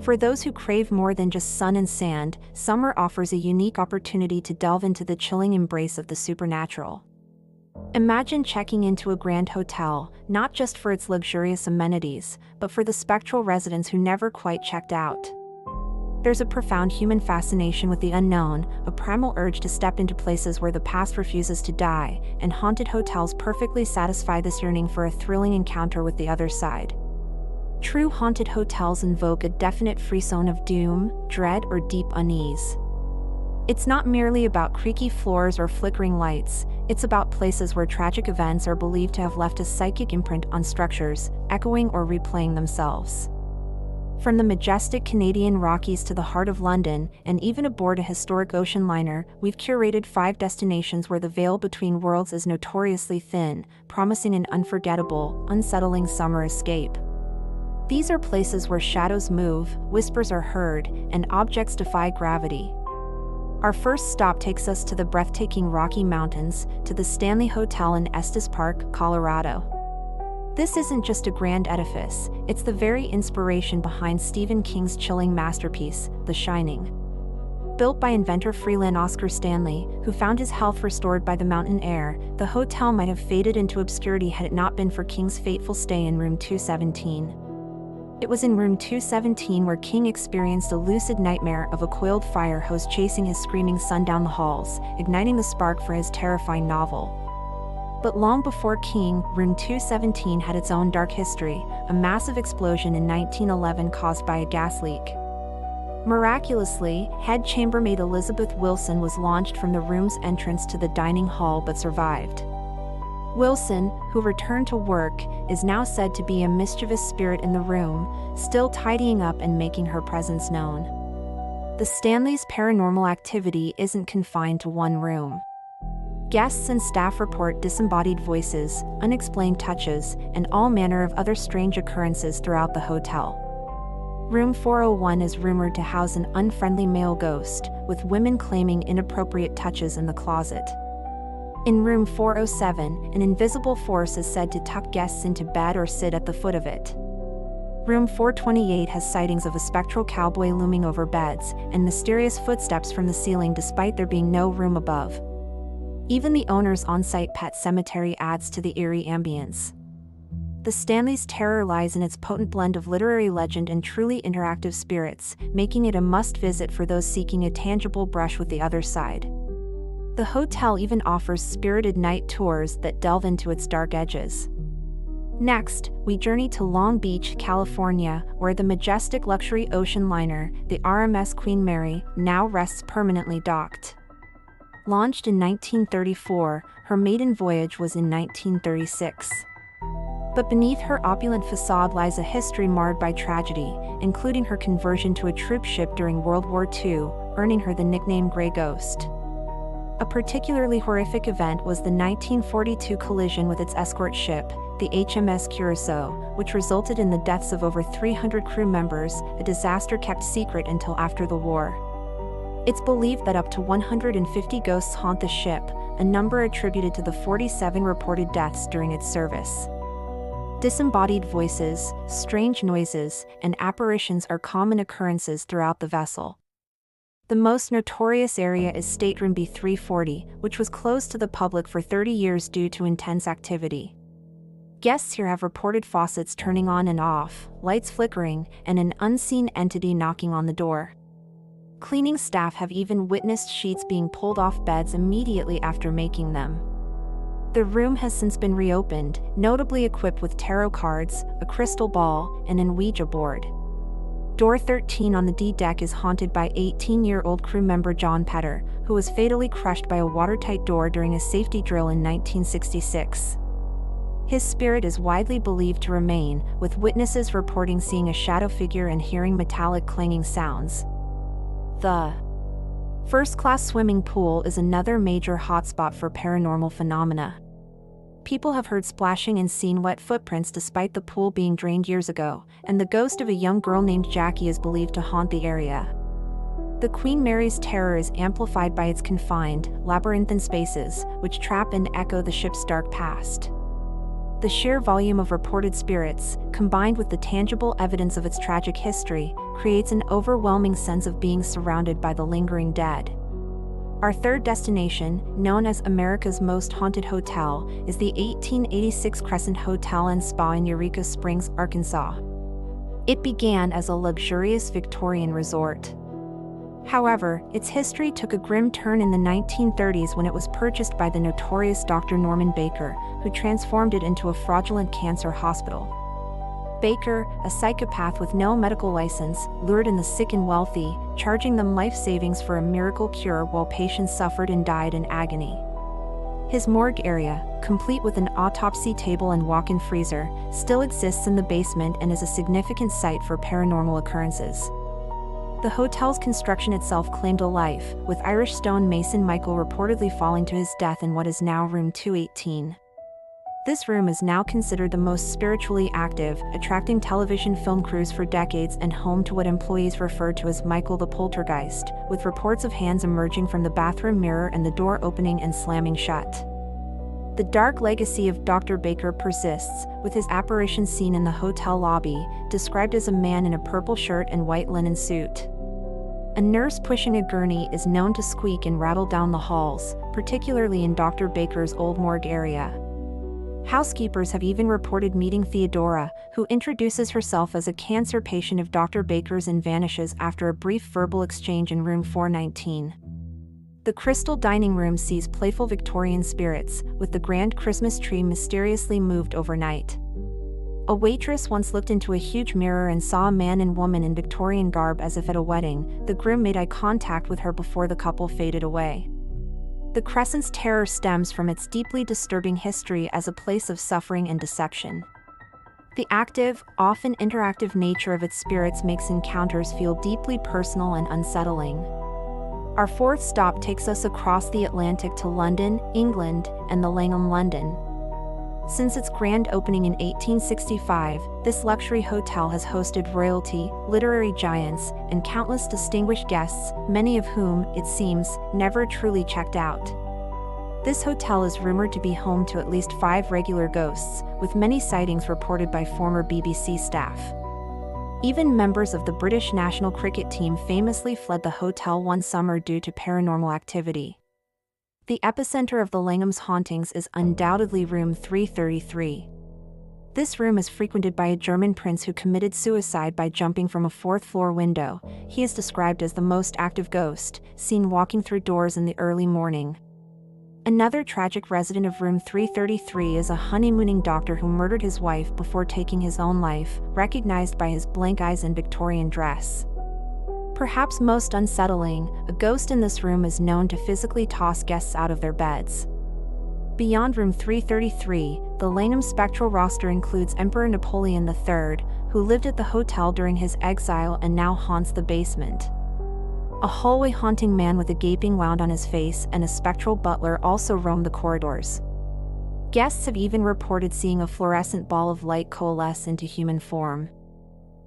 For those who crave more than just sun and sand, summer offers a unique opportunity to delve into the chilling embrace of the supernatural. Imagine checking into a grand hotel, not just for its luxurious amenities, but for the spectral residents who never quite checked out. There's a profound human fascination with the unknown, a primal urge to step into places where the past refuses to die, and haunted hotels perfectly satisfy this yearning for a thrilling encounter with the other side. True haunted hotels invoke a definite frisson of doom, dread, or deep unease. It's not merely about creaky floors or flickering lights, it's about places where tragic events are believed to have left a psychic imprint on structures, echoing or replaying themselves. From the majestic Canadian Rockies to the heart of London, and even aboard a historic ocean liner, we've curated 5 destinations where the veil between worlds is notoriously thin, promising an unforgettable, unsettling summer escape. These are places where shadows move, whispers are heard, and objects defy gravity. Our first stop takes us to the breathtaking Rocky Mountains, to the Stanley Hotel in Estes Park, Colorado. This isn't just a grand edifice, it's the very inspiration behind Stephen King's chilling masterpiece, The Shining. Built by inventor Freeland Oscar Stanley, who found his health restored by the mountain air, the hotel might have faded into obscurity had it not been for King's fateful stay in room 217. It was in room 217 where King experienced a lucid nightmare of a coiled fire hose chasing his screaming son down the halls, igniting the spark for his terrifying novel. But long before King, room 217 had its own dark history, a massive explosion in 1911 caused by a gas leak. Miraculously, head chambermaid Elizabeth Wilson was launched from the room's entrance to the dining hall but survived. Wilson, who returned to work, is now said to be a mischievous spirit in the room, still tidying up and making her presence known. The Stanley's paranormal activity isn't confined to one room. Guests and staff report disembodied voices, unexplained touches, and all manner of other strange occurrences throughout the hotel. Room 401 is rumored to house an unfriendly male ghost, with women claiming inappropriate touches in the closet. In room 407, an invisible force is said to tuck guests into bed or sit at the foot of it. Room 428 has sightings of a spectral cowboy looming over beds, and mysterious footsteps from the ceiling despite there being no room above. Even the owner's on-site pet cemetery adds to the eerie ambience. The Stanley's terror lies in its potent blend of literary legend and truly interactive spirits, making it a must-visit for those seeking a tangible brush with the other side. The hotel even offers spirited night tours that delve into its dark edges. Next, we journey to Long Beach, California, where the majestic luxury ocean liner, the RMS Queen Mary, now rests permanently docked. Launched in 1934, her maiden voyage was in 1936. But beneath her opulent facade lies a history marred by tragedy, including her conversion to a troop ship during World War II, earning her the nickname Grey Ghost. A particularly horrific event was the 1942 collision with its escort ship, the HMS Curacao, which resulted in the deaths of over 300 crew members, a disaster kept secret until after the war. It's believed that up to 150 ghosts haunt the ship, a number attributed to the 47 reported deaths during its service. Disembodied voices, strange noises, and apparitions are common occurrences throughout the vessel. The most notorious area is Stateroom B340, which was closed to the public for 30 years due to intense activity. Guests here have reported faucets turning on and off, lights flickering, and an unseen entity knocking on the door. Cleaning staff have even witnessed sheets being pulled off beds immediately after making them. The room has since been reopened, notably equipped with tarot cards, a crystal ball, and an Ouija board. Door 13 on the D deck is haunted by 18-year-old crew member John Petter, who was fatally crushed by a watertight door during a safety drill in 1966. His spirit is widely believed to remain, with witnesses reporting seeing a shadow figure and hearing metallic clanging sounds. The first-class swimming pool is another major hotspot for paranormal phenomena. People have heard splashing and seen wet footprints despite the pool being drained years ago, and the ghost of a young girl named Jackie is believed to haunt the area. The Queen Mary's terror is amplified by its confined, labyrinthine spaces, which trap and echo the ship's dark past. The sheer volume of reported spirits, combined with the tangible evidence of its tragic history, creates an overwhelming sense of being surrounded by the lingering dead. Our third destination, known as America's Most Haunted Hotel, is the 1886 Crescent Hotel and Spa in Eureka Springs, Arkansas. It began as a luxurious Victorian resort. However, its history took a grim turn in the 1930s when it was purchased by the notorious Dr. Norman Baker, who transformed it into a fraudulent cancer hospital. Baker, a psychopath with no medical license, lured in the sick and wealthy, charging them life savings for a miracle cure while patients suffered and died in agony. His morgue area, complete with an autopsy table and walk-in freezer, still exists in the basement and is a significant site for paranormal occurrences. The hotel's construction itself claimed a life, with Irish stonemason Michael reportedly falling to his death in what is now room 218. This room is now considered the most spiritually active, attracting television film crews for decades and home to what employees refer to as Michael the Poltergeist, with reports of hands emerging from the bathroom mirror and the door opening and slamming shut. The dark legacy of Dr. Baker persists, with his apparition seen in the hotel lobby, described as a man in a purple shirt and white linen suit. A nurse pushing a gurney is known to squeak and rattle down the halls, particularly in Dr. Baker's old morgue area. Housekeepers have even reported meeting Theodora, who introduces herself as a cancer patient of Dr. Baker's and vanishes after a brief verbal exchange in room 419. The Crystal Dining Room sees playful Victorian spirits, with the grand Christmas tree mysteriously moved overnight. A waitress once looked into a huge mirror and saw a man and woman in Victorian garb as if at a wedding. The groom made eye contact with her before the couple faded away. The Crescent's terror stems from its deeply disturbing history as a place of suffering and deception. The active, often interactive nature of its spirits makes encounters feel deeply personal and unsettling. Our fourth stop takes us across the Atlantic to London, England, and the Langham, London. Since its grand opening in 1865, this luxury hotel has hosted royalty, literary giants, and countless distinguished guests, many of whom, it seems, never truly checked out. This hotel is rumored to be home to at least 5 regular ghosts, with many sightings reported by former BBC staff. Even members of the British national cricket team famously fled the hotel one summer due to paranormal activity. The epicenter of the Langham's hauntings is undoubtedly room 333. This room is frequented by a German prince who committed suicide by jumping from a 4th-floor window. He is described as the most active ghost, seen walking through doors in the early morning. Another tragic resident of room 333 is a honeymooning doctor who murdered his wife before taking his own life, recognized by his blank eyes and Victorian dress. Perhaps most unsettling, a ghost in this room is known to physically toss guests out of their beds. Beyond room 333, the Langham spectral roster includes Emperor Napoleon III, who lived at the hotel during his exile and now haunts the basement. A hallway haunting man with a gaping wound on his face and a spectral butler also roam the corridors. Guests have even reported seeing a fluorescent ball of light coalesce into human form.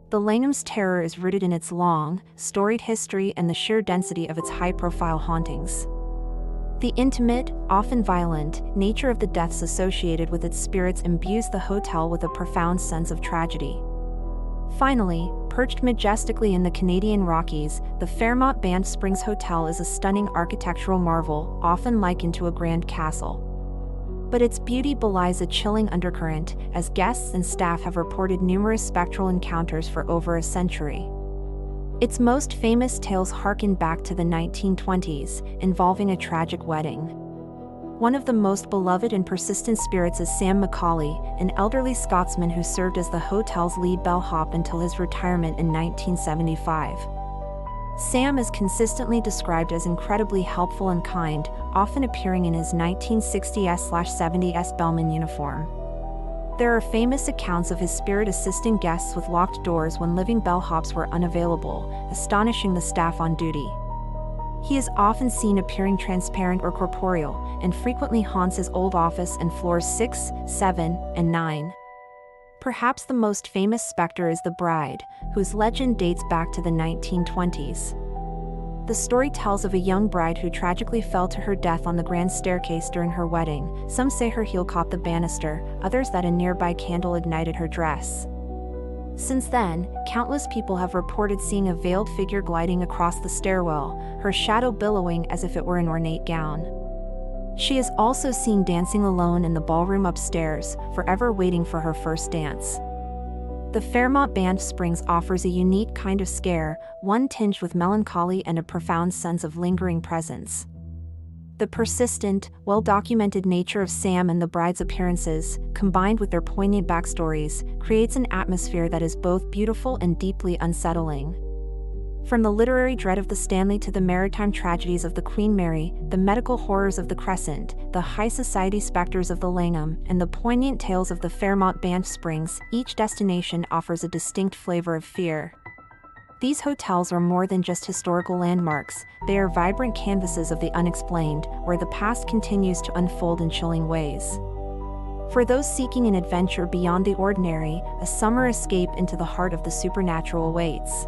The Langham's terror is rooted in its long, storied history and the sheer density of its high-profile hauntings. The intimate, often violent, nature of the deaths associated with its spirits imbues the hotel with a profound sense of tragedy. Finally, perched majestically in the Canadian Rockies, the Fairmont Banff Springs Hotel is a stunning architectural marvel, often likened to a grand castle. But its beauty belies a chilling undercurrent, as guests and staff have reported numerous spectral encounters for over a century. Its most famous tales harken back to the 1920s, involving a tragic wedding. One of the most beloved and persistent spirits is Sam Macaulay, an elderly Scotsman who served as the hotel's lead bellhop until his retirement in 1975. Sam is consistently described as incredibly helpful and kind, often appearing in his 1960s/70s bellman uniform. There are famous accounts of his spirit assisting guests with locked doors when living bellhops were unavailable, astonishing the staff on duty. He is often seen appearing transparent or corporeal, and frequently haunts his old office and floors 6, 7, and 9. Perhaps the most famous specter is the Bride, whose legend dates back to the 1920s. The story tells of a young bride who tragically fell to her death on the grand staircase during her wedding. Some say her heel caught the banister, others that a nearby candle ignited her dress. Since then, countless people have reported seeing a veiled figure gliding across the stairwell, her shadow billowing as if it were an ornate gown. She is also seen dancing alone in the ballroom upstairs, forever waiting for her first dance. The Fairmont Banff Springs offers a unique kind of scare, one tinged with melancholy and a profound sense of lingering presence. The persistent, well-documented nature of Sam and the bride's appearances, combined with their poignant backstories, creates an atmosphere that is both beautiful and deeply unsettling. From the literary dread of the Stanley to the maritime tragedies of the Queen Mary, the medical horrors of the Crescent, the high society specters of the Langham, and the poignant tales of the Fairmont Banff Springs, each destination offers a distinct flavor of fear. These hotels are more than just historical landmarks, they are vibrant canvases of the unexplained, where the past continues to unfold in chilling ways. For those seeking an adventure beyond the ordinary, a summer escape into the heart of the supernatural awaits.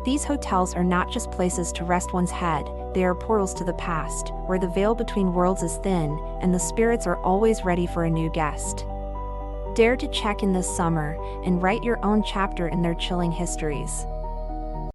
These hotels are not just places to rest one's head, they are portals to the past, where the veil between worlds is thin, and the spirits are always ready for a new guest. Dare to check in this summer, and write your own chapter in their chilling histories.